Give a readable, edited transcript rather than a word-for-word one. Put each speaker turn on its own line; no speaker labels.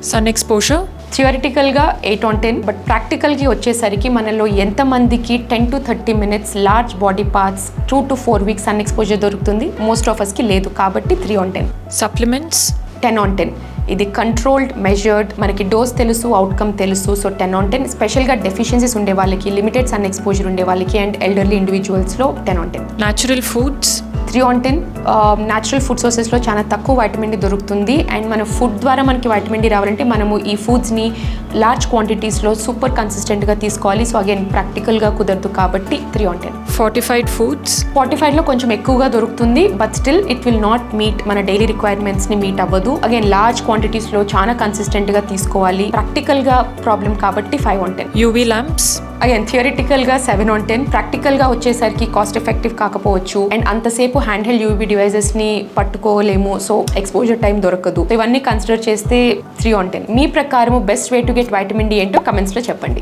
Sun exposure
థియరిటికల్గా 8/10 but ప్రాక్టికల్కి వచ్చేసరికి మనలో ఎంతమందికి 10 to 30 minutes large body parts 2 to 4 weeks sun exposure దొరుకుతుంది. మోస్ట్ ఆఫ్ అస్కి లేదు కాబట్టి 3/10.
సప్లిమెంట్స్
10/10. ఇది కంట్రోల్డ్ మెజర్డ్, మనకి డోస్ తెలుసు, అవుట్కమ్ తెలుసు. సో 10/10 స్పెషల్గా డెఫిషియన్సీస్ ఉండే వాళ్ళకి, లిమిటెడ్ సన్ ఎక్స్పోజర్ ఉండే వాళ్ళకి అండ్ ఎల్డర్లీ ఇండివిజువల్స్లో 10/10.
Natural foods
3/10. న్యాచురల్ ఫుడ్ సోర్సెస్లో చాలా తక్కువ వైటమిన్ డి దొరుకుతుంది అండ్ మన ఫుడ్ ద్వారా మనకి వైటమిన్ డి రావాలంటే మనము ఈ ఫుడ్స్ని లార్జ్ క్వాంటిటీస్లో సూపర్ కన్సిస్టెంట్గా తీసుకోవాలి. సో అగైన్ ప్రాక్టికల్గా కుదరదు కాబట్టి 3/10.
ఫార్టిఫైడ్ ఫుడ్స్
45లో కొంచెం ఎక్కువగా దొరుకుతుంది but still it will not meet మన డైలీ రిక్వైర్మెంట్స్ని మీట్ అవ్వదు. అగైన్ లార్జ్ క్వాంటిటీస్లో చాలా కన్సిస్టెంట్గా తీసుకోవాలి. ప్రాక్టికల్గా ప్రాబ్లం కాబట్టి 5/10.
యూవీ ల్యాంప్స్
అగైన్ థియరిటికల్గా 7/10. ప్రాక్టికల్గా వచ్చేసరికి కాస్ట్ ఎఫెక్టివ్ కాకపోవచ్చు అండ్ అంతసేపు హ్యాండ్ హెల్డ్ యూవీ డివైజెస్ని పట్టుకోలేము. సో ఎక్స్పోజర్ టైం దొరకదు. ఇవన్నీ కన్సిడర్ చేస్తే 3/10. మీ ప్రకారం best way to get vitamin D ఏంటో కమెంట్స్లో చెప్పండి.